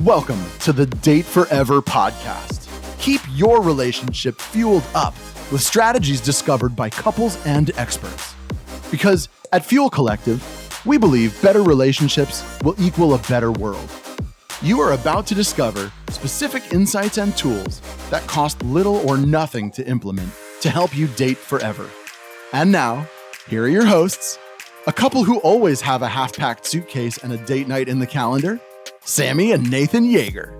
Welcome to the Date Forever podcast. Keep your relationship fueled up with strategies discovered by couples and experts. Because at Fuel Collective, we believe better relationships will equal a better world. You are about to discover specific insights and tools that cost little or nothing to implement to help you date forever. And now, here are your hosts, a couple who always have a half-packed suitcase and a date night in the calendar, Sammy and Nathan Yeager.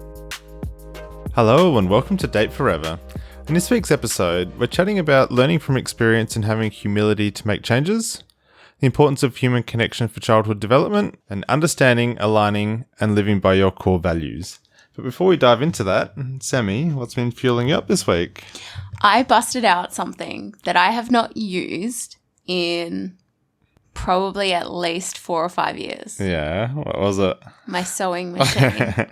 Hello and welcome to Date Forever. In this week's episode, we're chatting about learning from experience and having humility to make changes, the importance of human connection for childhood development, and understanding, aligning, and living by your core values. But before we dive into that, Sammy, what's been fueling you up this week? I busted out something that I have not used in probably at least 4 or 5 years. Yeah, what was it? My sewing machine.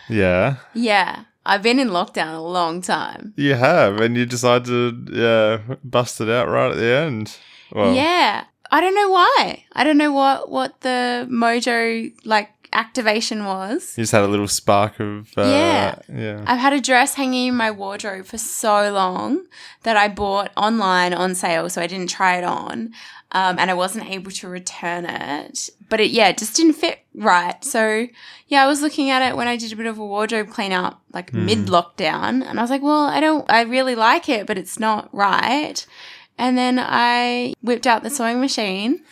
Yeah. Yeah. I've been in lockdown a long time. You have, and you decided to bust it out right at the end. Well, yeah. I don't know why. I don't know what the mojo, activation was. you just had a little spark of... Yeah. Yeah. I've had a dress hanging in my wardrobe for so long that I bought online on sale, so I didn't try it on. And I wasn't able to return it. But it just didn't fit right. So, I was looking at it when I did a bit of a wardrobe cleanup, mid-lockdown. And I was like, well, I really like it, but it's not right. And then I whipped out the sewing machine.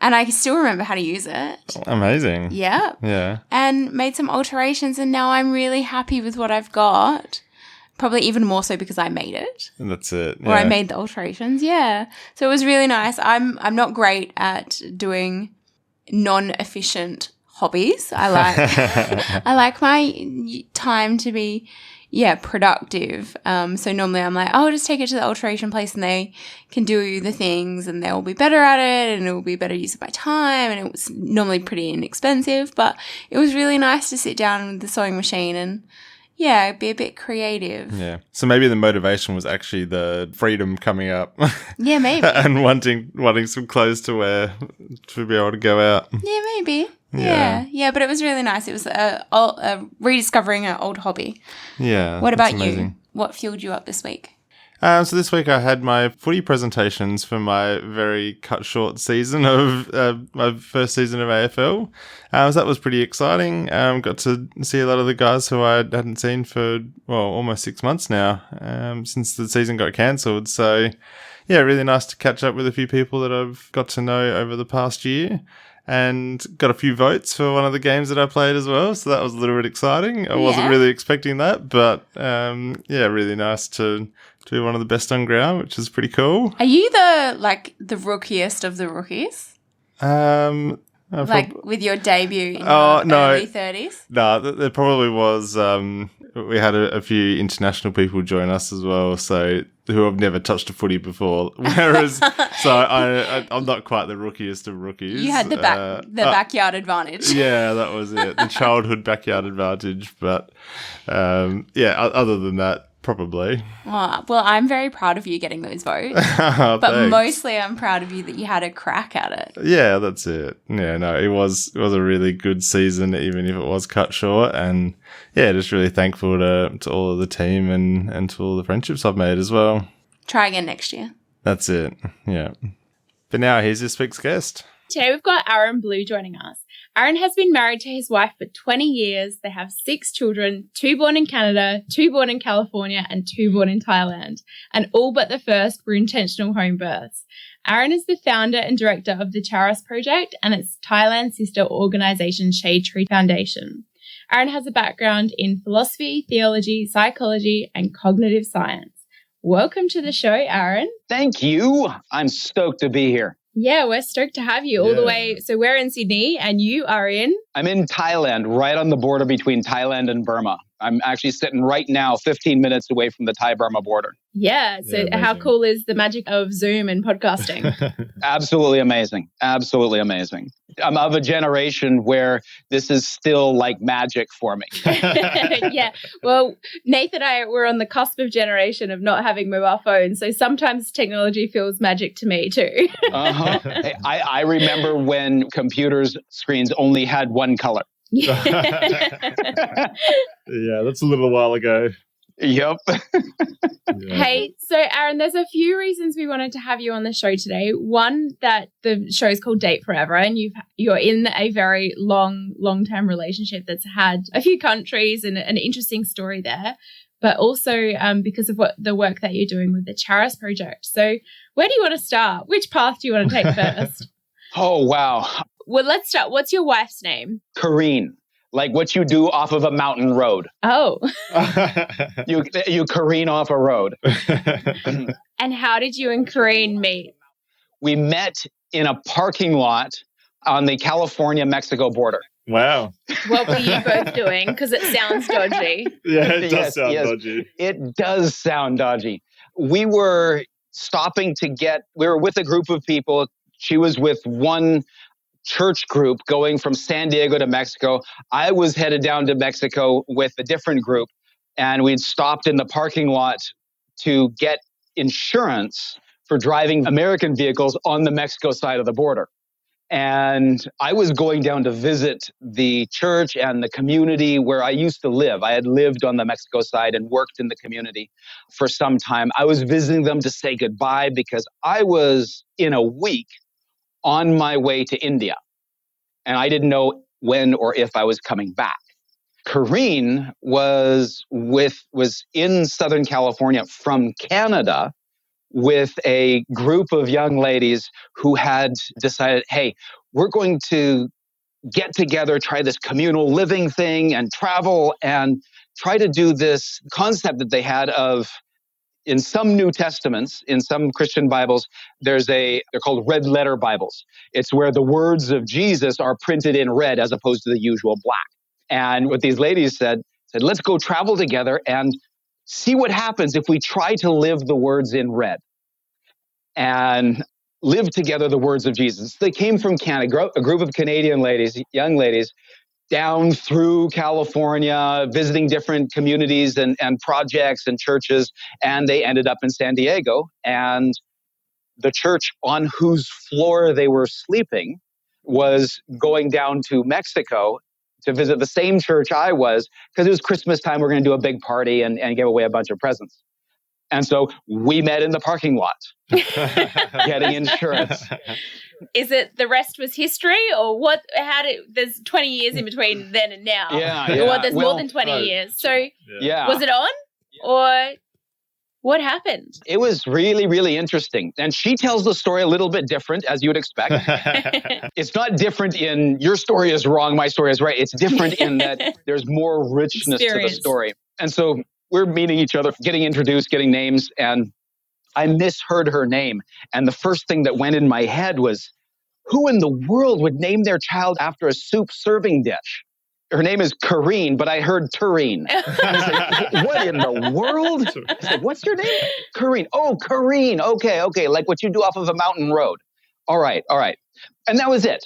And I still remember how to use it. Amazing. Yeah. Yeah. And made some alterations. And now I'm really happy with what I've got. Probably even more so because I made it. That's it. Or I made the alterations, yeah. So it was really nice. I'm not great at doing non-efficient hobbies. I like my time to be productive. So normally I'm like, I'll just take it to the alteration place and they can do the things and they'll be better at it and it will be better use of my time, and it was normally pretty inexpensive, but it was really nice to sit down with the sewing machine and be a bit creative. Yeah. So maybe the motivation was actually the freedom coming up. Yeah, maybe. And wanting some clothes to wear to be able to go out. Yeah, maybe. Yeah, but it was really nice. It was rediscovering an old hobby. Yeah. What about you? What fueled you up this week? So this week I had my footy presentations for my very cut short season of my first season of AFL. So that was pretty exciting. Got to see a lot of the guys who I hadn't seen for, almost 6 months now, since the season got cancelled. So, really nice to catch up with a few people that I've got to know over the past year. And got a few votes for one of the games that I played as well. So that was a little bit exciting. I wasn't really expecting that, but really nice to do one of the best on ground, which is pretty cool. Are you the rookiest of the rookies? With your debut in your early 30s? No, there probably was. We had a few international people join us as well, so who have never touched a footy before. Whereas, so I'm not quite the rookiest of rookies. You had the backyard advantage. Yeah, that was it. The childhood backyard advantage. But other than that, probably. Well, I'm very proud of you getting those votes. But thanks. Mostly I'm proud of you that you had a crack at it. Yeah, that's it. Yeah, no, it was a really good season, even if it was cut short. And just really thankful to all of the team and to all the friendships I've made as well. Try again next year. That's it. Yeah. But now here's this week's guest. Today we've got Aaron Blue joining us. Aaron has been married to his wife for 20 years. They have 6 children, 2 born in Canada, 2 born in California, and 2 born in Thailand. And all but the first were intentional home births. Aaron is the founder and director of the Charis Project and its Thailand sister organisation Shade Tree Foundation. Aaron has a background in philosophy, theology, psychology, and cognitive science. Welcome to the show, Aaron. Thank you. I'm stoked to be here. Yeah, we're stoked to have you all the way. So we're in Sydney and you are in? I'm in Thailand, right on the border between Thailand and Burma. I'm actually sitting right now 15 minutes away from the Thai-Burma border. Yeah, so how cool is the magic of Zoom and podcasting? Absolutely amazing. Absolutely amazing. I'm of a generation where this is still like magic for me. Yeah. Well, Nathan and I were on the cusp of generation of not having mobile phones. So sometimes technology feels magic to me too. I remember when computers screens only had one color. Yeah. Yeah, that's a little while ago. Yep. Yeah. Hey, so Aaron, there's a few reasons we wanted to have you on the show today. One, that the show is called Date Forever, and you're in a very long-term relationship that's had a few countries and an interesting story there. But also because of the work that you're doing with the Charis Project. So where do you want to start? Which path do you want to take first? Oh, wow. Well, let's start. What's your wife's name? Careen, like what you do off of a mountain road. Oh. You careen off a road. And how did you and Corinne meet? We met in a parking lot on the California-Mexico border. Wow. What were you both doing? Because it sounds dodgy. Yeah, it does Yes, sound yes. dodgy. It does sound dodgy. We were we were with a group of people. She was with one church group going from San Diego to Mexico. I was headed down to Mexico with a different group, and we'd stopped in the parking lot to get insurance for driving American vehicles on the Mexico side of the border. And I was going down to visit the church and the community where I used to live. I had lived on the Mexico side and worked in the community for some time. I was visiting them to say goodbye because I was in a week on my way to India. And I didn't know when or if I was coming back. Corinne was in Southern California from Canada with a group of young ladies who had decided, hey, we're going to get together, try this communal living thing and travel and try to do this concept that they had of, in some New Testaments, in some Christian Bibles, they're called red letter Bibles. It's where the words of Jesus are printed in red as opposed to the usual black. And what these ladies said, let's go travel together and see what happens if we try to live the words in red and live together the words of Jesus. They came from Canada, a group of Canadian ladies, young ladies, down through California, visiting different communities and projects and churches, and they ended up in San Diego. And the church on whose floor they were sleeping was going down to Mexico to visit the same church I was, because it was Christmas time. We're going to do a big party and give away a bunch of presents. And so we met in the parking lot, getting insurance. Is it the rest was history, or what? There's 20 years in between then and now. Yeah. Well, there's more than 20 years. So yeah. Was it on, or what happened? It was really, really interesting. And she tells the story a little bit different, as you would expect. It's not different in your story is wrong, my story is right. It's different in that there's more richness to the story. And so we're meeting each other, getting introduced, getting names, and I misheard her name. And the first thing that went in my head was, who in the world would name their child after a soup serving dish? Her name is Corinne, but I heard Tureen. I said, what in the world? I said, what's your name? Corinne. Oh, Corinne. Okay. Like what you do off of a mountain road. All right. And that was it.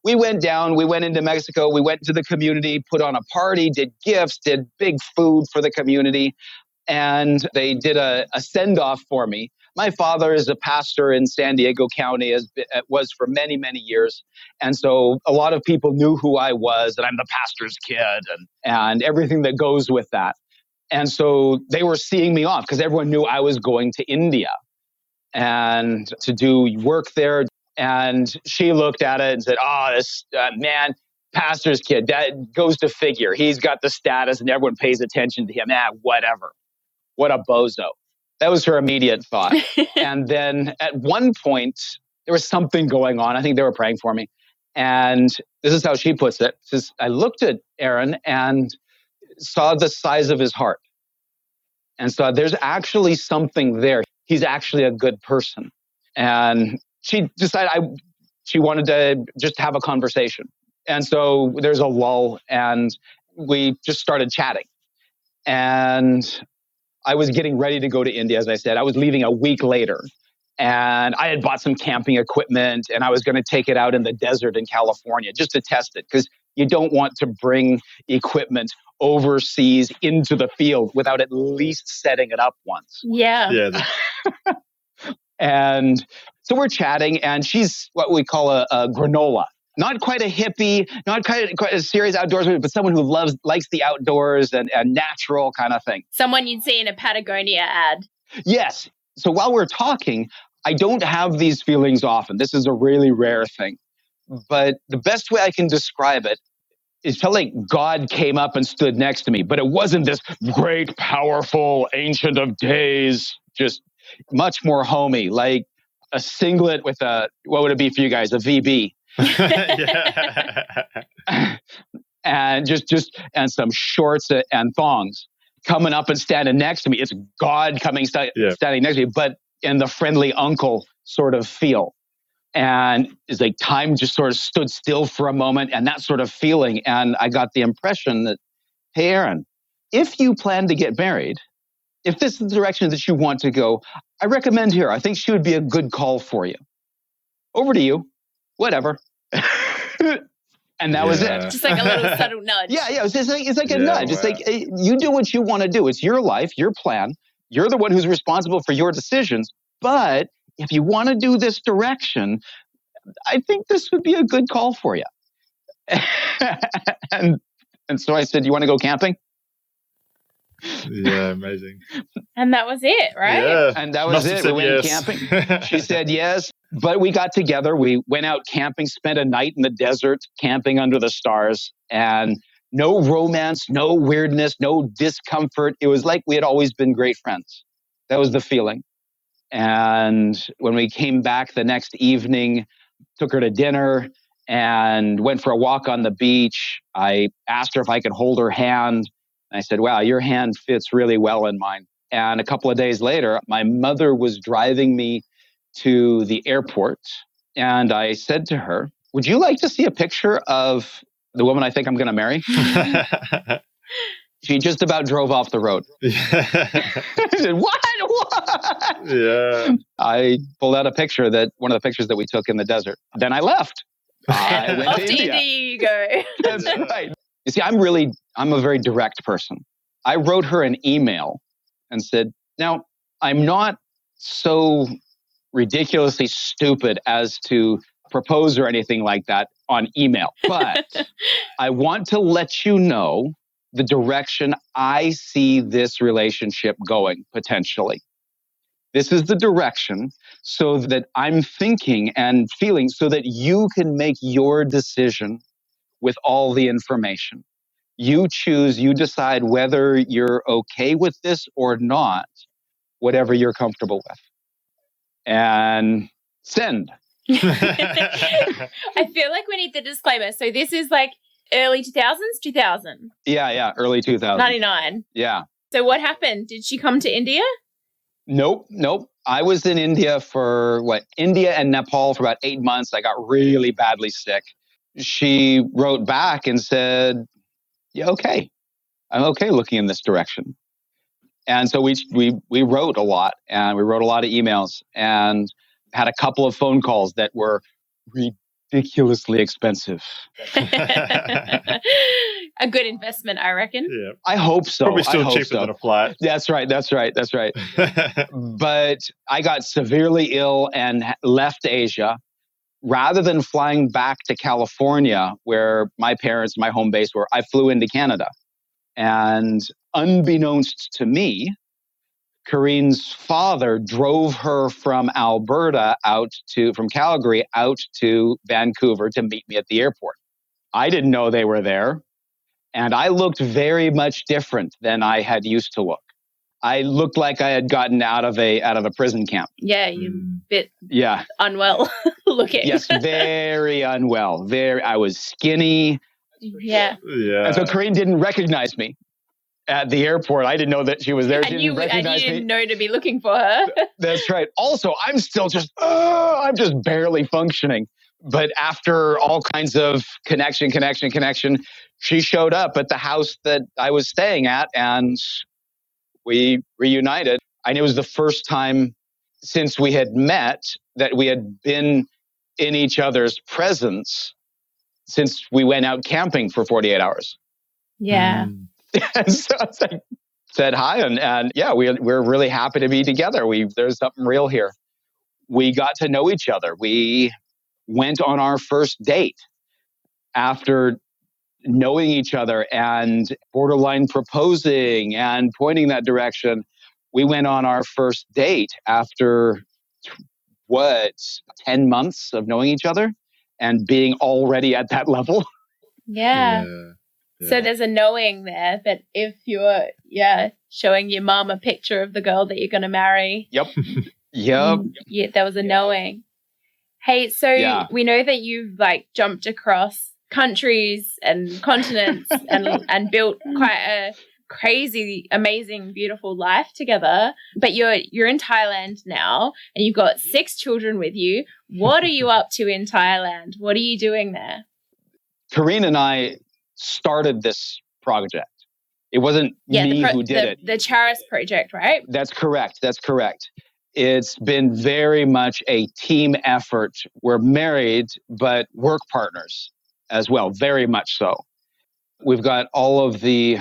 We went into Mexico. We went to the community, put on a party, did gifts, did big food for the community. And they did a send-off for me. My father is a pastor in San Diego County, was for many, many years. And so a lot of people knew who I was, and I'm the pastor's kid and everything that goes with that. And so they were seeing me off because everyone knew I was going to India and to do work there. And she looked at it and said, oh, this man, pastor's kid, that goes to figure. He's got the status and everyone pays attention to him. Whatever. What a bozo. That was her immediate thought. And then at one point, there was something going on. I think they were praying for me. And this is how she puts it. She says, I looked at Aaron and saw the size of his heart. And so there's actually something there. He's actually a good person. And she decided she wanted to just have a conversation. And so there's a lull and we just started chatting. And I was getting ready to go to India, as I said. I was leaving a week later. And I had bought some camping equipment and I was going to take it out in the desert in California just to test it, because you don't want to bring equipment overseas into the field without at least setting it up once. Yeah. And so we're chatting, and she's what we call a granola. not quite a hippie, not quite a serious outdoorsman, but someone who likes the outdoors and natural kind of thing. Someone you'd see in a Patagonia ad. Yes. So while we're talking, I don't have these feelings often. This is a really rare thing. But the best way I can describe it, it felt like God came up and stood next to me, but it wasn't this great, powerful, ancient of days, just much more homey, like a singlet with what would it be for you guys? A VB. And and some shorts and thongs coming up and standing next to me. It's God standing next to me, but in the friendly uncle sort of feel. And it's like time just sort of stood still for a moment and that sort of feeling. And I got the impression that, hey, Aaron, if you plan to get married, if this is the direction that you want to go, I recommend her. I think she would be a good call for you. Over to you. Whatever. And that was it. Just like a little subtle nudge. Yeah. It's like a nudge. Wow. It's like, you do what you want to do. It's your life, your plan. You're the one who's responsible for your decisions. But if you want to do this direction, I think this would be a good call for you. and so I said, you want to go camping? Yeah, amazing. And that was it, right? Yeah. And that was it. We went camping. She said yes. But we got together. We went out camping, spent a night in the desert, camping under the stars. And no romance, no weirdness, no discomfort. It was like we had always been great friends. That was the feeling. And when we came back the next evening, took her to dinner and went for a walk on the beach. I asked her if I could hold her hand. And I said, wow, your hand fits really well in mine. And a couple of days later, my mother was driving me to the airport. And I said to her, would you like to see a picture of the woman I think I'm going to marry? She just about drove off the road. I said, what? Yeah. I pulled out one of the pictures that we took in the desert. Then I left. I went Off to India. you go. That's right. You see, I'm a very direct person. I wrote her an email and said, now, I'm not so ridiculously stupid as to propose or anything like that on email, but I want to let you know the direction I see this relationship going potentially. This is the direction so that I'm thinking and feeling so that you can make your decision with all the information. You choose, you decide whether you're okay with this or not, whatever you're comfortable with. And send. I feel like we need the disclaimer. So this is like early 2000s, 2000? Yeah, early 2000s. 99. Yeah. So what happened? Did she come to India? Nope. I was in India India and Nepal for about 8 months. I got really badly sick. She wrote back and said, yeah, okay. I'm okay looking in this direction. And so we wrote a lot, and we wrote a lot of emails and had a couple of phone calls that were ridiculously expensive. A good investment, I reckon. Yeah. I hope so. Probably still cheaper than a flight. That's right. But I got severely ill and left Asia. Rather than flying back to California, where my home base were, I flew into Canada. And unbeknownst to me, Corinne's father drove her from from Calgary out to Vancouver to meet me at the airport. I didn't know they were there. And I looked very much different than I had used to look. I looked like I had gotten out of a prison camp. Yeah, you're a bit unwell looking. Yes, very unwell. I was skinny. Yeah. And so Corinne didn't recognize me at the airport. I didn't know that she was there. And you didn't know to be looking for her. That's right. Also, I'm still I'm just barely functioning. But after all kinds of connection, she showed up at the house that I was staying at, and we reunited. And it was the first time since we had met that we had been in each other's presence since we went out camping for 48 hours. Yeah. And so I said hi, and yeah, we're really happy to be together. There's something real here. We got to know each other. We went on our first date. after knowing each other and borderline proposing and pointing that direction, we went on our first date after 10 months of knowing each other and being already at that level. Yeah. So there's a knowing there that if you're, showing your mom a picture of the girl that you're going to marry. Yep. Yeah, there was a knowing. Hey, so we know that you've like jumped across countries and continents and built quite a crazy, amazing, beautiful life together. But you're in Thailand now and you've got 6 children with you. What are you up to in Thailand? What are you doing there? Karine and I started this project. It wasn't me who did it. The Charis Project, right? That's correct. It's been very much a team effort. We're married, but work partners as well, very much so. We've got all of the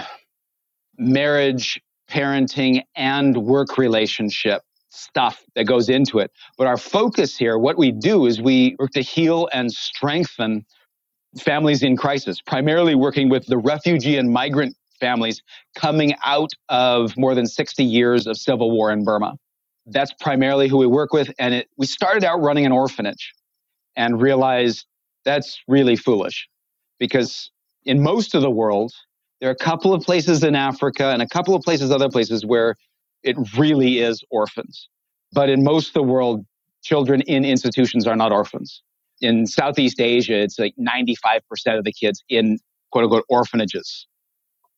marriage, parenting, and work relationship stuff that goes into it. But our focus here, what we do is we work to heal and strengthen families in crisis, primarily working with the refugee and migrant families coming out of more than 60 years of civil war in Burma. That's primarily who we work with. And we started out running an orphanage and realized that's really foolish because in most of the world, there are a couple of places in Africa and a couple of other places where it really is orphans. But in most of the world, children in institutions are not orphans. In Southeast Asia, it's like 95% of the kids in quote unquote orphanages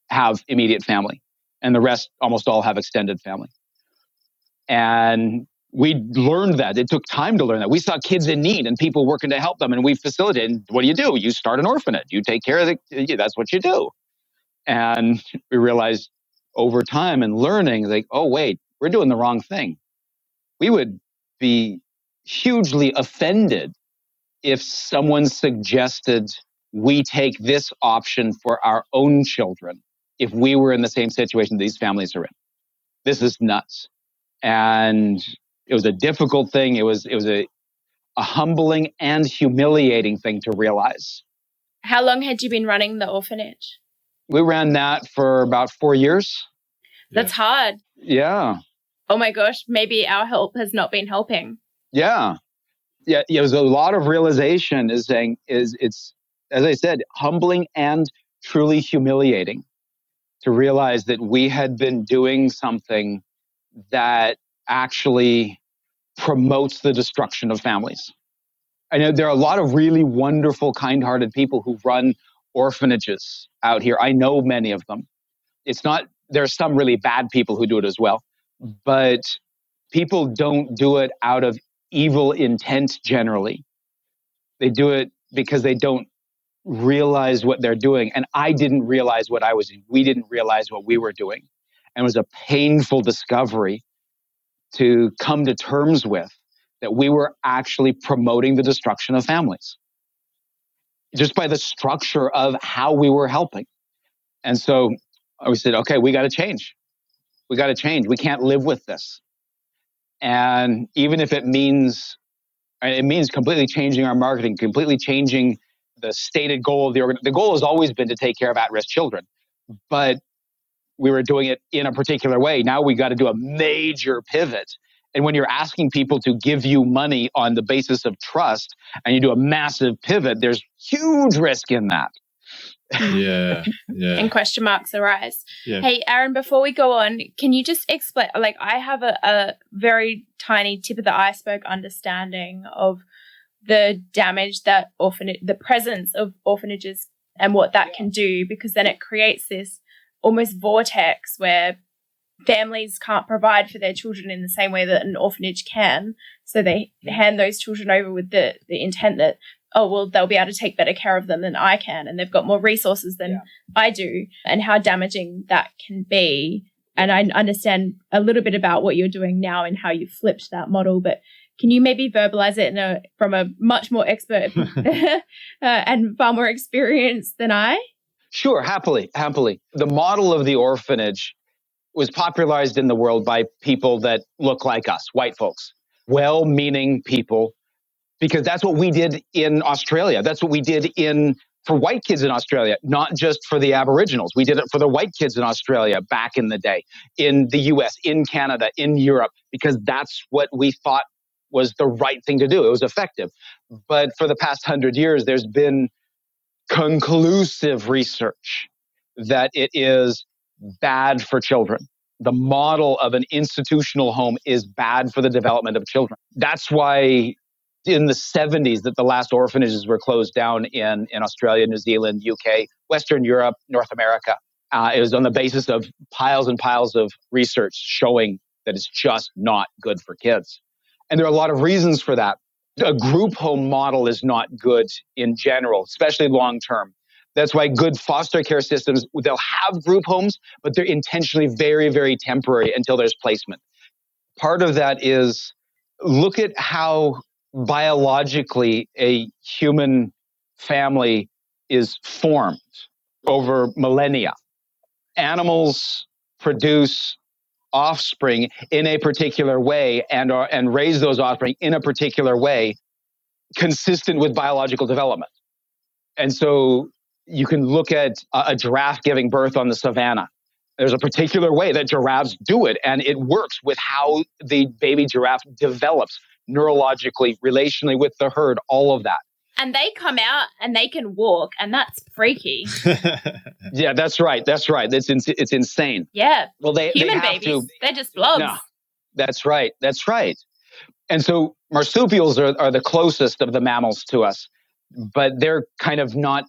have immediate family, and the rest almost all have extended family. And we learned that. It took time to learn that. We saw kids in need and people working to help them, and we facilitated. And what do? You start an orphanage. You take care of that's what you do. And we realized over time and learning, like, oh, wait, we're doing the wrong thing. We would be hugely offended if someone suggested we take this option for our own children if we were in the same situation these families are in. This is nuts. And it was a difficult thing. It was a humbling and humiliating thing to realize. How long had you been running the orphanage? We ran that for about 4 years. That's hard. Yeah. Oh my gosh, maybe our help has not been helping. Yeah. There's a lot of realization it's, as I said, humbling and truly humiliating to realize that we had been doing something that actually promotes the destruction of families. I know there are a lot of really wonderful, kind-hearted people who run orphanages out here. I know many of them. There's some really bad people who do it as well, but people don't do it out of evil intent generally. They do it because they don't realize what they're doing. And I didn't realize what I was doing. We didn't realize what we were doing. And it was a painful discovery to come to terms with that we were actually promoting the destruction of families just by the structure of how we were helping. And so we said, okay, we got to change. We can't live with this. And even if it means completely changing our marketing, completely changing the stated goal of the goal has always been to take care of at-risk children, but we were doing it in a particular way. Now we got to do a major pivot. And when you're asking people to give you money on the basis of trust and you do a massive pivot, there's huge risk in that. Yeah. And question marks arise. Yeah. Hey, Aaron, before we go on, can you just explain, like I have a very tiny tip of the iceberg understanding of the damage that the presence of orphanages and what that can do, because then it creates this almost vortex where families can't provide for their children in the same way that an orphanage can. So they hand those children over with the intent that, oh, well, they'll be able to take better care of them than I can. And they've got more resources than I do, and how damaging that can be. And I understand a little bit about what you're doing now and how you flipped that model, but can you maybe verbalize it from a much more expert and far more experienced than I? Sure, happily. The model of the orphanage was popularized in the world by people that look like us, white folks, well-meaning people, because that's what we did in Australia. That's what we did in for white kids in Australia, not just for the Aboriginals. We did it for the white kids in Australia back in the day, in the US, in Canada, in Europe, because that's what we thought was the right thing to do. It was effective. But for the past 100 years, there's been conclusive research that it is bad for children. The model of an institutional home is bad for the development of children. That's why in the 70s that the last orphanages were closed down in Australia, New Zealand, UK, Western Europe, North America. It was on the basis of piles and piles of research showing that it's just not good for kids. And there are a lot of reasons for that. A group home model is not good in general, especially long term. That's why good foster care systems, they'll have group homes, but they're intentionally very, very temporary until there's placement. Part of that is look at how biologically a human family is formed over millennia. Animals produce offspring in a particular way and raise those offspring in a particular way consistent with biological development. And so you can look at a giraffe giving birth on the savannah. There's a particular way that giraffes do it, and it works with how the baby giraffe develops neurologically, relationally with the herd, all of that. And they come out and they can walk, and that's freaky. Yeah, that's right. It's insane. Yeah. Well, human they babies, they're just blobs. No, that's right. And so marsupials are the closest of the mammals to us, but they're kind of not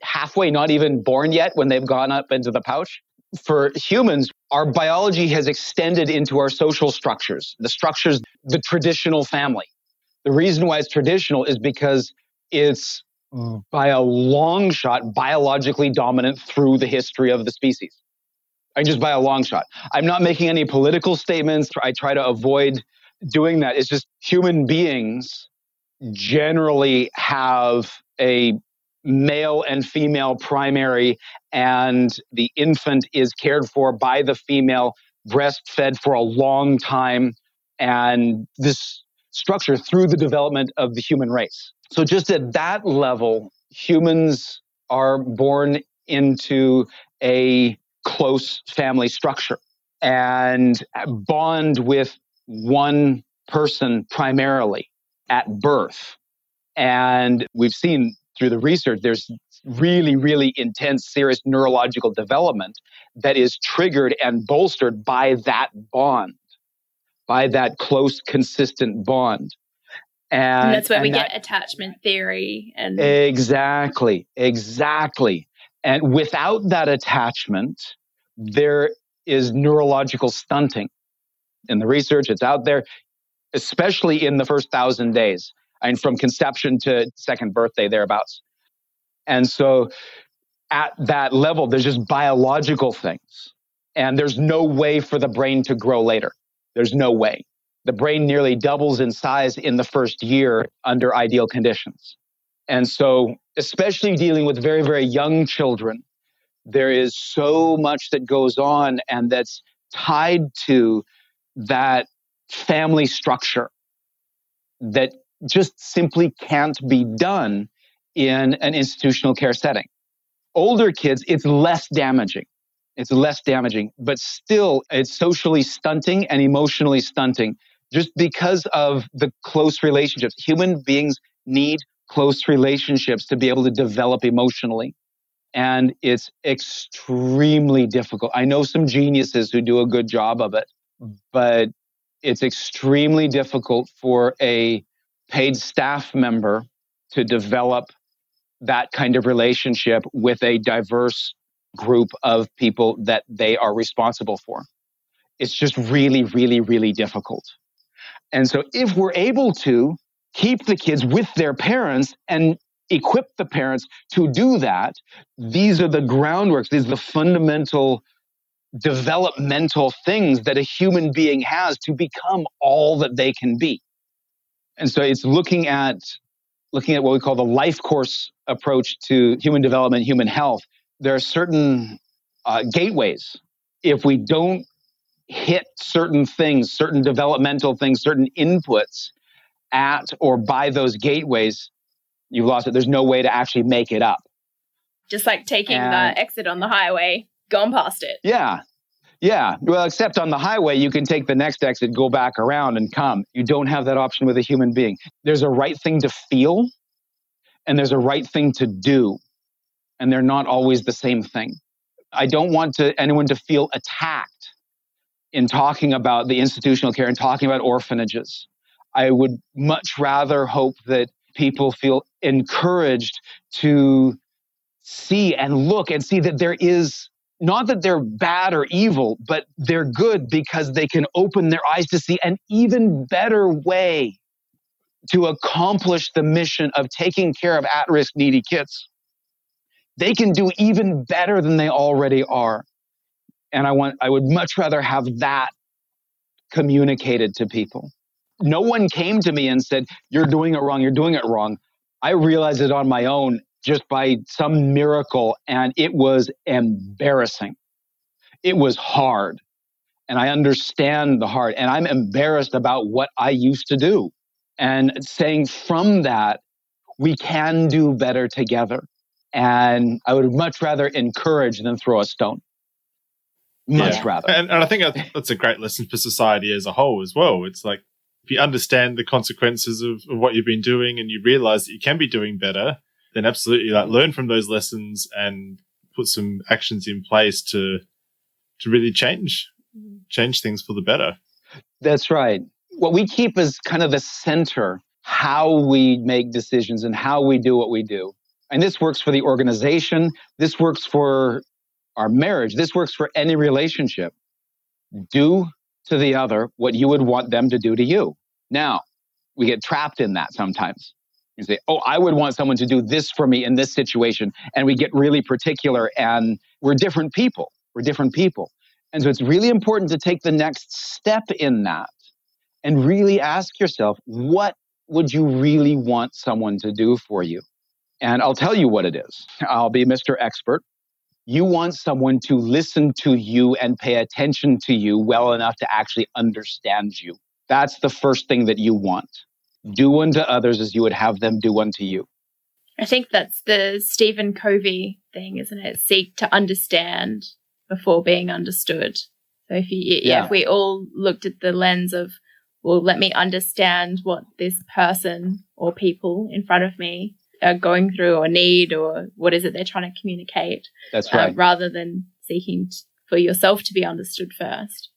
halfway, not even born yet when they've gone up into the pouch. For humans, our biology has extended into our social structures, the traditional family. The reason why it's traditional is because it's by a long shot biologically dominant through the history of the species. Just by a long shot. I'm not making any political statements. I try to avoid doing that. It's just human beings generally have a male and female primary, and the infant is cared for by the female, breastfed for a long time, and this structure through the development of the human race. So just at that level, humans are born into a close family structure and bond with one person primarily at birth. And we've seen through the research, there's really, really intense, serious neurological development that is triggered and bolstered by that bond, by that close, consistent bond. And that's where we get attachment theory. And Exactly. And without that attachment, there is neurological stunting. In the research, it's out there, especially in the first 1,000 days. And from conception to second birthday, thereabouts. And so at that level, there's just biological things. And there's no way for the brain to grow later. There's no way. The brain nearly doubles in size in the first year under ideal conditions. And so, especially dealing with very, very young children, there is so much that goes on and that's tied to that family structure that just simply can't be done in an institutional care setting. Older kids, it's less damaging. But still it's socially stunting and emotionally stunting just because of the close relationships. Human beings need close relationships to be able to develop emotionally. And it's extremely difficult. I know some geniuses who do a good job of it, but it's extremely difficult for a paid staff member to develop that kind of relationship with a diverse group of people that they are responsible for. It's just really, really, really difficult. And so if we're able to keep the kids with their parents and equip the parents to do that, these are the groundworks, these are the fundamental developmental things that a human being has to become all that they can be. And so it's looking at what we call the life course approach to human development, human health. There are certain gateways. If we don't hit certain things, certain developmental things, certain inputs at or by those gateways, You've lost it. There's no way to actually make it up. Just like taking the exit on the highway, gone past it. Yeah. Yeah. Well, except on the highway, you can take the next exit, go back around and come. You don't have that option with a human being. There's a right thing to feel and there's a right thing to do. And they're not always the same thing. I don't want anyone to feel attacked in talking about the institutional care and talking about orphanages. I would much rather hope that people feel encouraged to see and look and see that there is, not that they're bad or evil, but they're good because they can open their eyes to see an even better way to accomplish the mission of taking care of at-risk needy kids. They can do even better than they already are. And I would much rather have that communicated to people. No one came to me and said, you're doing it wrong, you're doing it wrong. I realized it on my own just by some miracle, and it was embarrassing. It was hard. And I understand the hard, and I'm embarrassed about what I used to do. And saying from that, we can do better together. And I would much rather encourage than throw a stone. Much rather. And I think that's a great lesson for society as a whole as well. It's like, if you understand the consequences of what you've been doing and you realize that you can be doing better, then absolutely learn from those lessons and put some actions in place to really change things for the better. That's right. What we keep as kind of the center, how we make decisions and how we do what we do. And this works for the organization. This works for our marriage. This works for any relationship. Do to the other what you would want them to do to you. Now, we get trapped in that sometimes. You say, oh, I would want someone to do this for me in this situation. And we get really particular, and we're different people. We're different people. And so it's really important to take the next step in that and really ask yourself, what would you really want someone to do for you? And I'll tell you what it is. I'll be Mr. Expert. You want someone to listen to you and pay attention to you well enough to actually understand you. That's the first thing that you want. Do unto others as you would have them do unto you. I think that's the Stephen Covey thing, isn't it? Seek to understand before being understood. So if we all looked at the lens of, well, let me understand what this person or people in front of me are going through or need, or what is it they're trying to communicate. That's right. Rather than seeking for yourself to be understood first.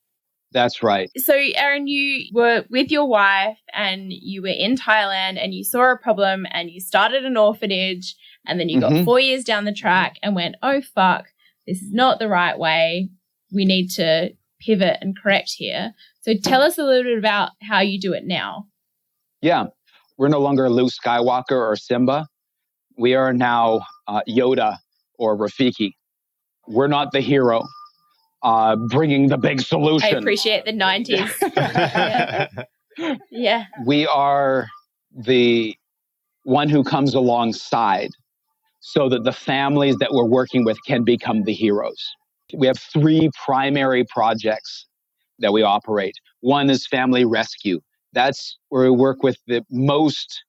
That's right. So, Aaron, you were with your wife and you were in Thailand and you saw a problem and you started an orphanage, and then you got 4 years down the track and went, oh, fuck, this is not the right way. We need to pivot and correct here. So tell us a little bit about how you do it now. Yeah. We're no longer Luke Skywalker or Simba. We are now Yoda or Rafiki. We're not the hero bringing the big solution. I appreciate the 90s. Yeah. We are the one who comes alongside so that the families that we're working with can become the heroes. We have 3 primary projects that we operate. One is family rescue. That's where we work with the most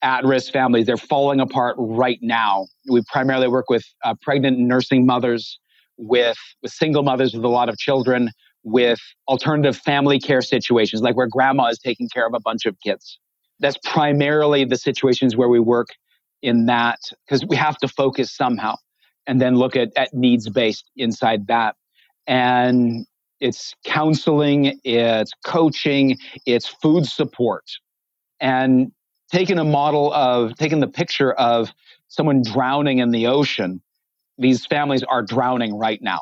at-risk families. They're falling apart right now. We primarily work with pregnant and nursing mothers, with single mothers with a lot of children, with alternative family care situations, like where grandma is taking care of a bunch of kids. That's primarily the situations where we work in that, because we have to focus somehow and then look at needs-based inside that. And it's counseling, it's coaching, it's food support. And taking the picture of someone drowning in the ocean, these families are drowning right now.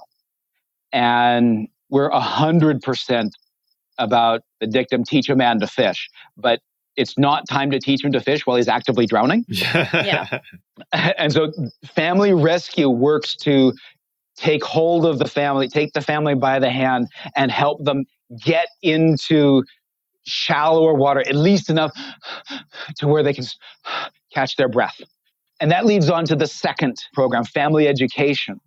And we're 100% about the dictum, teach a man to fish. But it's not time to teach him to fish while he's actively drowning. Yeah. And so family rescue works to take hold of the family, take the family by the hand and help them get into shallower water, at least enough to where they can catch their breath. And that leads on to the second program, family education.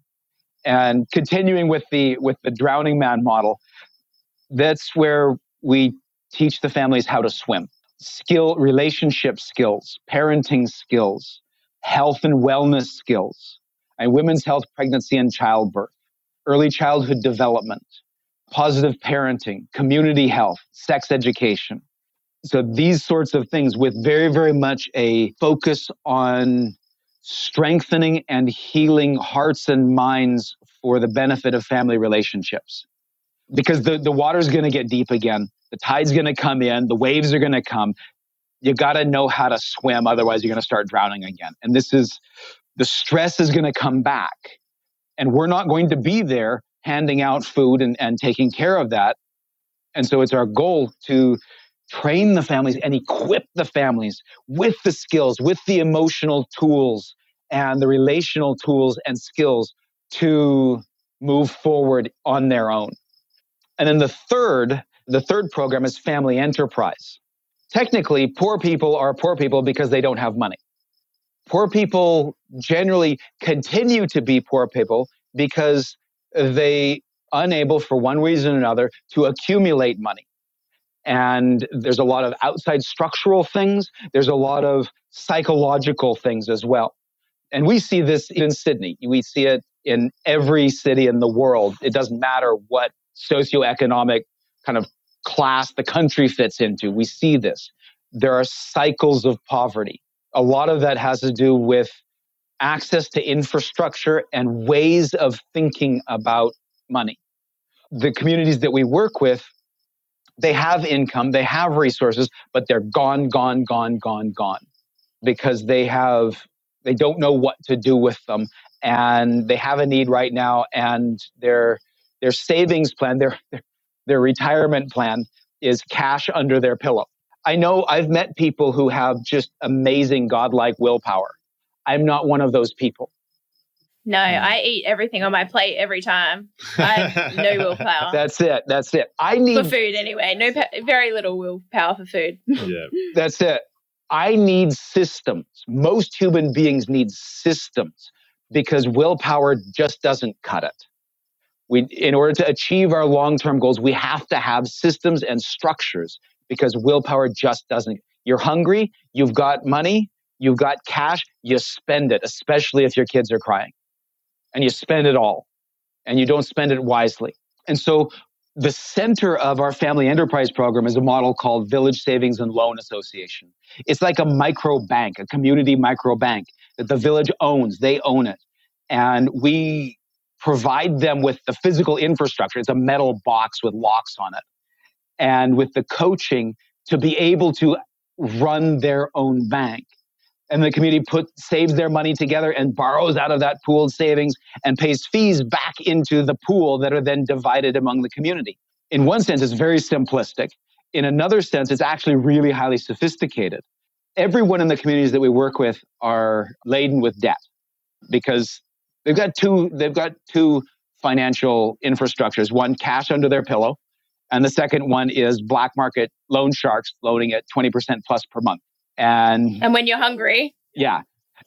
And continuing with the drowning man model, that's where we teach the families how to swim. relationship skills, parenting skills, health and wellness skills, and women's health, pregnancy and childbirth, early childhood development, positive parenting, community health, sex education. So these sorts of things with very, very much a focus on strengthening and healing hearts and minds for the benefit of family relationships. Because the water's going to get deep again. The tide's going to come in. The waves are going to come. You got to know how to swim. Otherwise, you're going to start drowning again. And the stress is going to come back. And we're not going to be there handing out food and taking care of that. And so it's our goal to train the families and equip the families with the skills, with the emotional tools and the relational tools and skills to move forward on their own. And then the third program is family enterprise. Technically, poor people are poor people because they don't have money. Poor people generally continue to be poor people because they unable, for one reason or another, to accumulate money. And there's a lot of outside structural things. There's a lot of psychological things as well. And we see this in Sydney. We see it in every city in the world. It doesn't matter what socioeconomic kind of class the country fits into. We see this. There are cycles of poverty. A lot of that has to do with access to infrastructure and ways of thinking about money. The communities that we work with, they have income, they have resources, but they're gone because they don't know what to do with them, and they have a need right now, and their savings plan, their retirement plan is cash under their pillow. I know I've met people who have just amazing godlike willpower. I'm not one of those people. No, I eat everything on my plate every time. I have no willpower. That's it. I need for food anyway. Very little willpower for food. Yeah. That's it. I need systems. Most human beings need systems because willpower just doesn't cut it. In order to achieve our long-term goals, we have to have systems and structures because willpower just doesn't. You're hungry, you've got money, you've got cash, you spend it, especially if your kids are crying. And you spend it all, and you don't spend it wisely. And so the center of our family enterprise program is a model called Village Savings and Loan Association. It's like a micro bank, a community micro bank that the village owns. They own it. And we provide them with the physical infrastructure. It's a metal box with locks on it. And with the coaching to be able to run their own bank. And the community saves their money together and borrows out of that pooled savings and pays fees back into the pool that are then divided among the community. In one sense, it's very simplistic. In another sense, it's actually really highly sophisticated. Everyone in the communities that we work with are laden with debt because they've got two financial infrastructures. One, cash under their pillow, and the second one is black market loan sharks loaning at 20% plus per month. And when you're hungry. Yeah,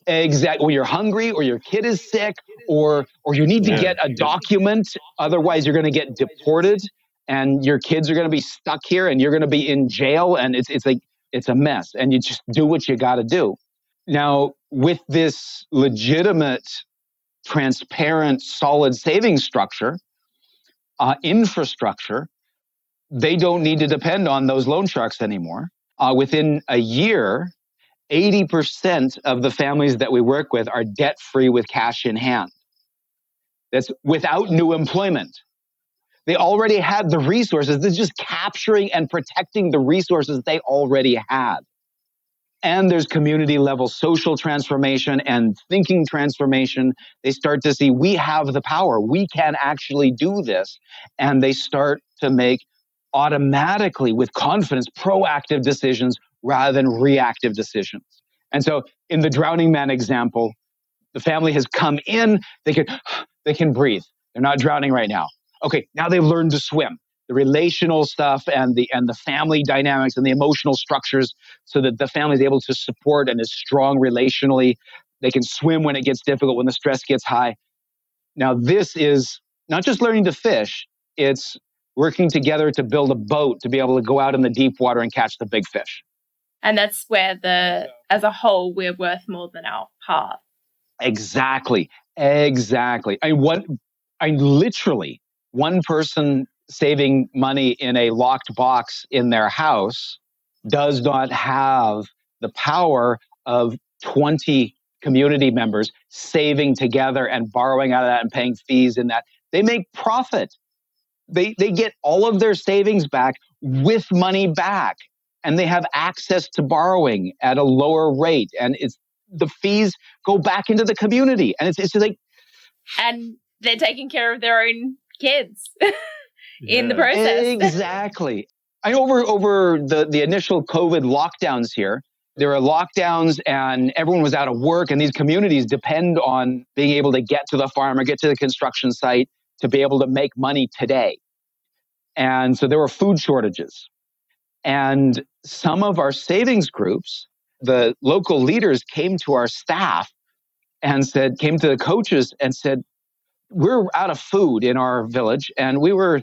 exactly. When you're hungry or your kid is sick or you need to get a document, otherwise you're going to get deported and your kids are going to be stuck here and you're going to be in jail and it's a mess and you just do what you got to do. Now, with this legitimate, transparent, solid savings structure, infrastructure, they don't need to depend on those loan sharks anymore. Within a year, 80% of the families that we work with are debt-free with cash in hand. That's without new employment. They already had the resources. They're just capturing and protecting the resources they already had. And there's community level social transformation and thinking transformation. They start to see we have the power. We can actually do this. And they start to make automatically, with confidence, proactive decisions rather than reactive decisions. And so in the drowning man example, the family has come in, they can breathe. They're not drowning right now. Okay, now they've learned to swim. The relational stuff and the family dynamics and the emotional structures so that the family is able to support and is strong relationally. They can swim when it gets difficult, when the stress gets high. Now this is not just learning to fish, it's working together to build a boat to be able to go out in the deep water and catch the big fish. And that's where as a whole, we're worth more than our part. Exactly. Literally, one person saving money in a locked box in their house does not have the power of 20 community members saving together and borrowing out of that and paying fees in that. They make profit. They get all of their savings back with money back, and they have access to borrowing at a lower rate. And the fees go back into the community. And it's like, and they're taking care of their own kids in the process. Exactly. I know over the initial COVID lockdowns here, there were lockdowns and everyone was out of work, and these communities depend on being able to get to the farm or get to the construction site to be able to make money today. And so there were food shortages. And some of our savings groups, the local leaders came to our staff and came to the coaches and said, we're out of food in our village, and we were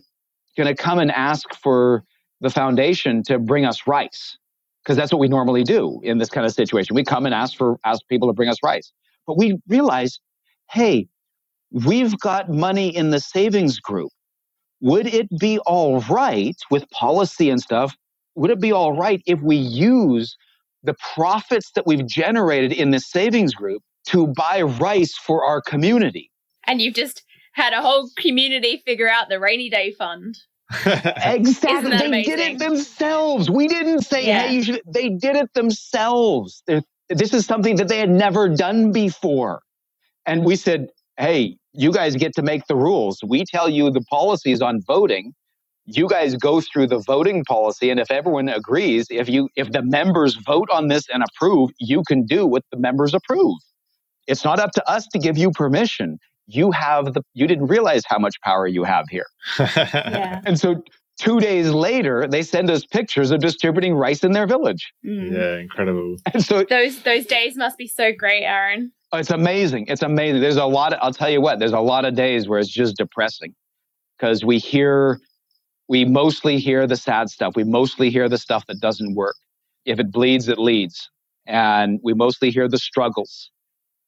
going to come and ask for the foundation to bring us rice, because that's what we normally do in this kind of situation. We come and ask people to bring us rice. But we realized, hey, we've got money in the savings group. Would it be all right with policy and stuff? Would it be all right if we use the profits that we've generated in this savings group to buy rice for our community? And you've just had a whole community figure out the rainy day fund. Exactly. They amazing? did it themselves. We didn't say, hey, you should. They did it themselves. This is something that they had never done before. And we said, hey, you guys get to make the rules. We tell you the policies on voting. You guys go through the voting policy. And if everyone agrees, if the members vote on this and approve, you can do what the members approve. It's not up to us to give you permission. You didn't realize how much power you have here. Yeah. And so 2 days later, they send us pictures of distributing rice in their village. Yeah, incredible. And so those days must be so great, Aaron. It's amazing. It's amazing. I'll tell you what, there's a lot of days where it's just depressing, because we mostly hear the sad stuff. We mostly hear the stuff that doesn't work. If it bleeds, it leads. And we mostly hear the struggles.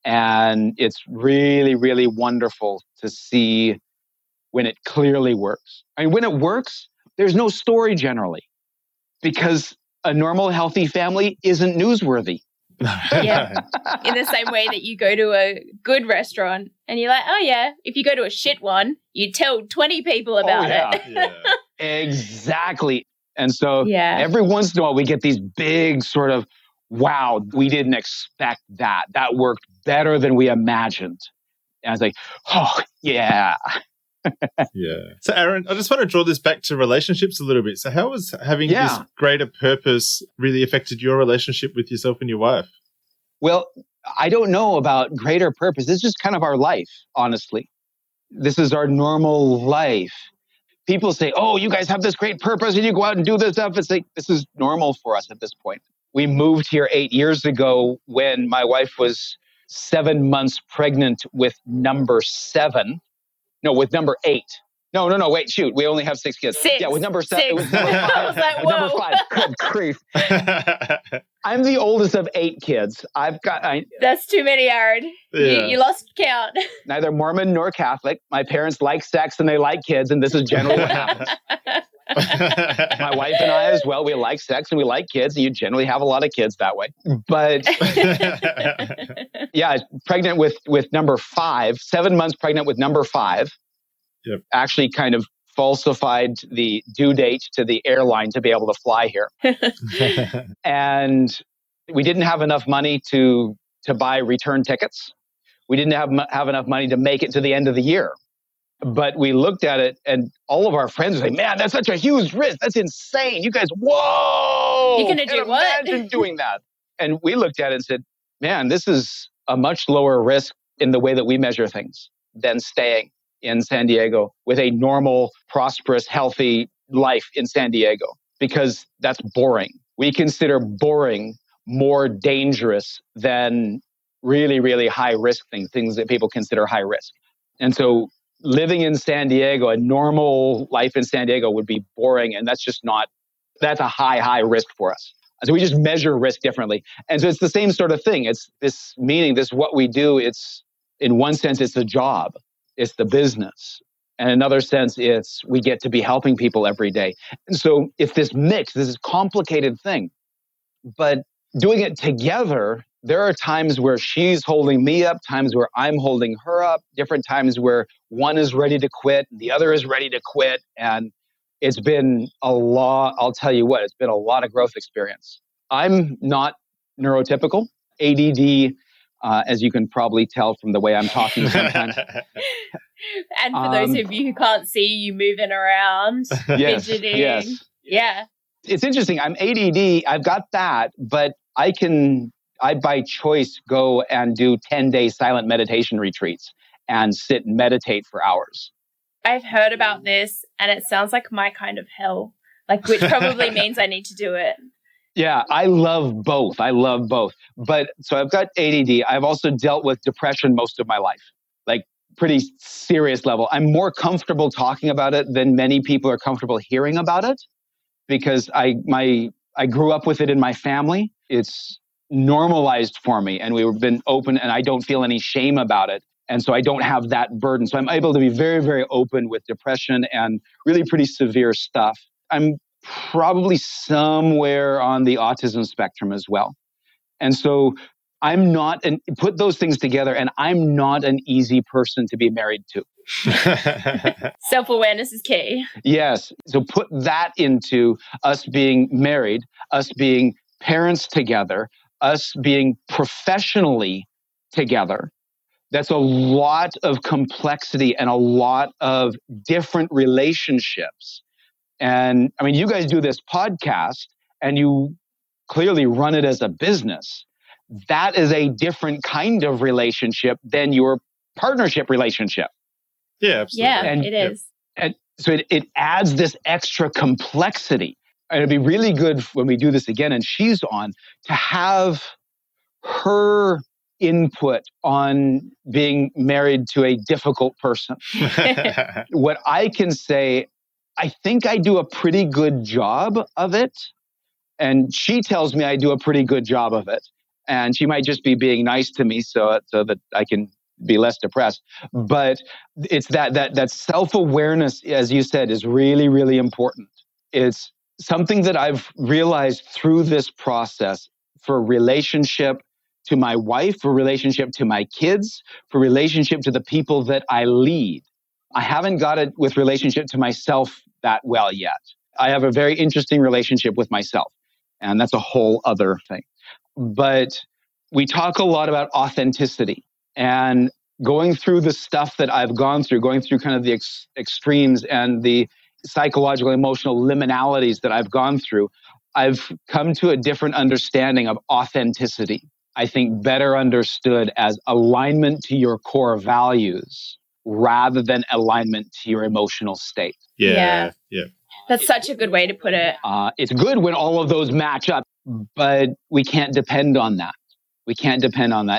And it's really, really wonderful to see when it clearly works. I mean, when it works, there's no story generally, because a normal, healthy family isn't newsworthy. Yeah. In the same way that you go to a good restaurant and you're like, oh yeah, if you go to a shit one, you tell 20 people about it. Yeah. Exactly. And so every once in a while we get these big sort of, wow, we didn't expect that. That worked better than we imagined. And I was like, oh, yeah. Yeah. So, Aaron, I just want to draw this back to relationships a little bit. So how has having this greater purpose really affected your relationship with yourself and your wife? Well, I don't know about greater purpose. This is just kind of our life, honestly. This is our normal life. People say, oh, you guys have this great purpose and you go out and do this stuff. It's like, this is normal for us at this point. We moved here 8 years ago when my wife was 7 months pregnant with number 8. No, wait, shoot. We only have 6 kids. 6. Yeah, with number 7. It was number 5. I was like, whoa. Number 5. Good grief. I'm the oldest of 8 kids. That's too many, Aaron. Yeah. You lost count. Neither Mormon nor Catholic. My parents like sex and they like kids, and this is generally what happens. My wife and I as well, we like sex and we like kids, and you generally have a lot of kids that way. But yeah, pregnant with number 5, 7 months pregnant with number 5. Yep. Actually kind of falsified the due date to the airline to be able to fly here. And we didn't have enough money to buy return tickets. We didn't have enough money to make it to the end of the year. But we looked at it, and all of our friends were saying, man, that's such a huge risk. That's insane. You guys, whoa. You're going to do what? Imagine doing that. And we looked at it and said, man, this is a much lower risk in the way that we measure things than staying in San Diego with a normal, prosperous, healthy life in San Diego, because that's boring. We consider boring more dangerous than really, really high risk things that people consider high risk. And so living in San Diego, a normal life in San Diego would be boring. And that's a high risk for us. So we just measure risk differently. And so it's the same sort of thing. It's this meaning, this what we do. It's in one sense, it's the job, it's the business. And in another sense, it's we get to be helping people every day. And so it's this mix, this is complicated thing. But doing it together, there are times where she's holding me up, times where I'm holding her up, different times where one is ready to quit, the other is ready to quit. And it's been a lot, I'll tell you what, it's been a lot of growth experience. I'm not neurotypical. ADD, as you can probably tell from the way I'm talking sometimes. And for those of you who can't see you moving around, fidgeting. Yes. Yeah. It's interesting. I'm ADD. I've got that, but I by choice go and do 10-day silent meditation retreats and sit and meditate for hours. I've heard about this and it sounds like my kind of hell, which probably means I need to do it. Yeah, I love both. But so I've got ADD. I've also dealt with depression most of my life, pretty serious level. I'm more comfortable talking about it than many people are comfortable hearing about it because I grew up with it in my family. It's normalized for me and we've been open and I don't feel any shame about it. And so I don't have that burden. So I'm able to be very, very open with depression and really pretty severe stuff. I'm probably somewhere on the autism spectrum as well. And so I'm not, and put those things together, and I'm not an easy person to be married to. Self-awareness is key. Yes. So put that into us being married, us being parents together, us being professionally together. That's a lot of complexity and a lot of different relationships. And I mean, you guys do this podcast and you clearly run it as a business. That is a different kind of relationship than your partnership relationship. Yeah, absolutely. Yeah, it is. And so it adds this extra complexity. And it'd be really good when we do this again and she's on to have her input on being married to a difficult person. What I can say, I think I do a pretty good job of it. And she tells me I do a pretty good job of it. And she might just be being nice to me so that I can be less depressed. But it's that self-awareness, as you said, is really, really important. It's something that I've realized through this process for relationship to my wife, for relationship to my kids, for relationship to the people that I lead. I haven't got it with relationship to myself that well yet. I have a very interesting relationship with myself, and that's a whole other thing. But we talk a lot about authenticity and going through the stuff that I've gone through, going through kind of the extremes and the psychological, emotional liminalities that I've gone through. I've come to a different understanding of authenticity. I think better understood as alignment to your core values rather than alignment to your emotional state. Yeah. That's such a good way to put it. It's good when all of those match up, but we can't depend on that.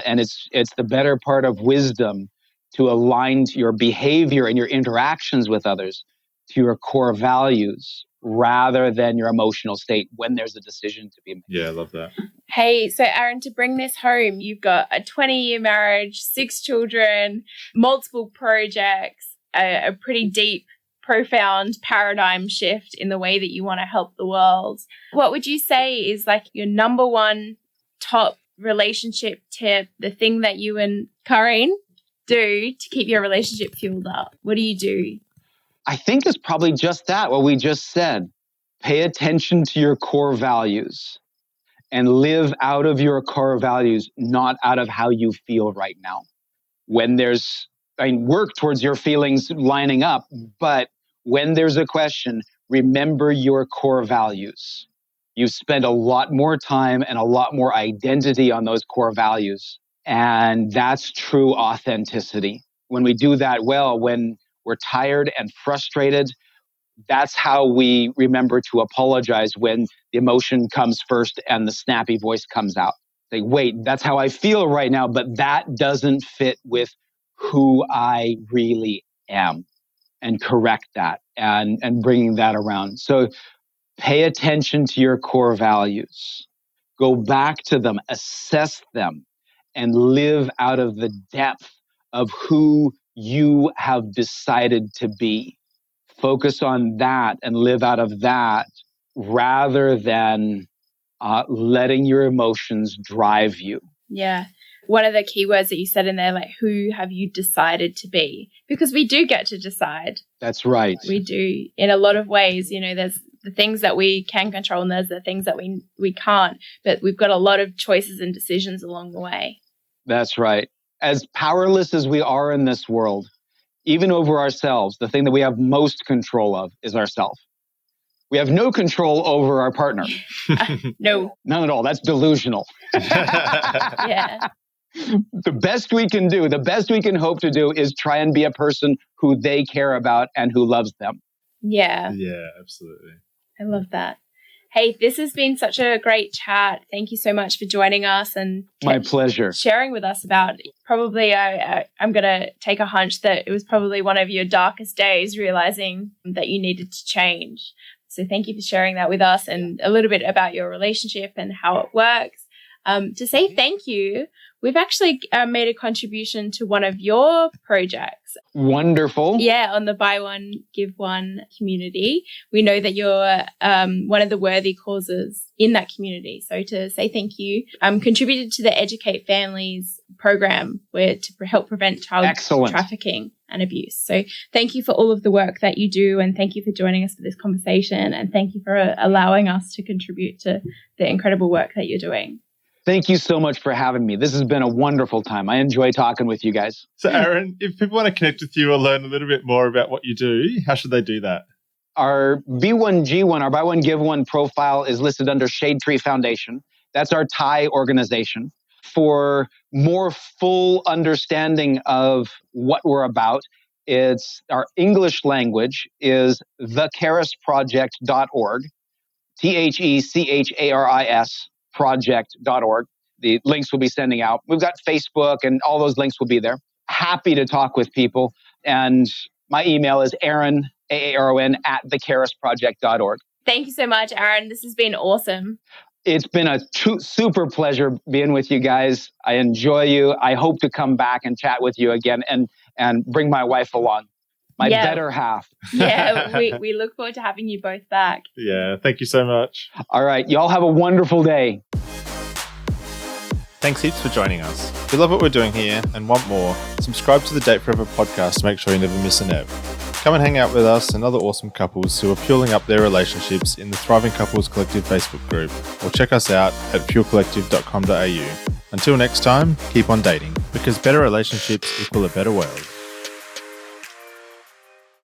And it's the better part of wisdom to align to your behavior and your interactions with others to your core values rather than your emotional state when there's a decision to be made. Yeah, I love that. Hey, so Aaron, to bring this home, you've got a 20-year marriage, 6 children, multiple projects, a pretty deep, profound paradigm shift in the way that you want to help the world. What would you say is your number one top relationship tip, the thing that you and Charis do to keep your relationship fueled up? What do you do? I think it's probably just that, what we just said. Pay attention to your core values and live out of your core values, not out of how you feel right now. When work towards your feelings lining up, but when there's a question, remember your core values. You've spent a lot more time and a lot more identity on those core values. And that's true authenticity. When we do that well, when we're tired and frustrated, that's how we remember to apologize when the emotion comes first and the snappy voice comes out. Say, wait, that's how I feel right now, but that doesn't fit with who I really am, and correct that and bringing that around. So Pay attention to your core values. Go back to them, assess them, and live out of the depth of who you have decided to be. Focus on that and live out of that rather than letting your emotions drive you. Yeah. One of the key words that you said in there, like, who have you decided to be? Because we do get to decide. That's right. We do in a lot of ways. There's the things that we can control and there's the things that we can't. But we've got a lot of choices and decisions along the way. That's right. As powerless as we are in this world, even over ourselves, the thing that we have most control of is ourselves. We have no control over our partner. No. None at all. That's delusional. Yeah. The best we can do, the best we can hope to do is try and be a person who they care about and who loves them. Yeah. Yeah, absolutely. I love that. Hey, this has been such a great chat. Thank you so much for joining us and my pleasure. Sharing with us about probably, I'm going to take a hunch that it was probably one of your darkest days, realizing that you needed to change. So thank you for sharing that with us and a little bit about your relationship and how it works. To say thank you, we've actually made a contribution to one of your projects. Wonderful. Yeah, on the Buy One, Give One community. We know that you're one of the worthy causes in that community. So to say thank you, contributed to the Educate Families program to help prevent child trafficking and abuse. So thank you for all of the work that you do, and thank you for joining us for this conversation, and thank you for allowing us to contribute to the incredible work that you're doing. Thank you so much for having me. This has been a wonderful time. I enjoy talking with you guys. So Aaron, if people want to connect with you or learn a little bit more about what you do, how should they do that? Our B1G1, our Buy One, Give One profile is listed under Shade Tree Foundation. That's our Thai organization. For more full understanding of what we're about, it's our English language is thecharispproject.org, THECHARIS project.org. The links will be sending out. We've got Facebook and all those links will be there. Happy to talk with people. And my email is Aaron, AARON, @thecharispproject.org. Thank you so much, Aaron. This has been awesome. It's been a super pleasure being with you guys. I enjoy you. I hope to come back and chat with you again and bring my wife along. My better half. Yeah, we look forward to having you both back. Yeah, thank you so much. All right, y'all have a wonderful day. Thanks heaps for joining us. If you love what we're doing here and want more, subscribe to the Date Forever podcast to make sure you never miss an ep. Come and hang out with us and other awesome couples who are fueling up their relationships in the Thriving Couples Collective Facebook group, or check us out at fuelcollective.com.au. Until next time, keep on dating, because better relationships equal a better world.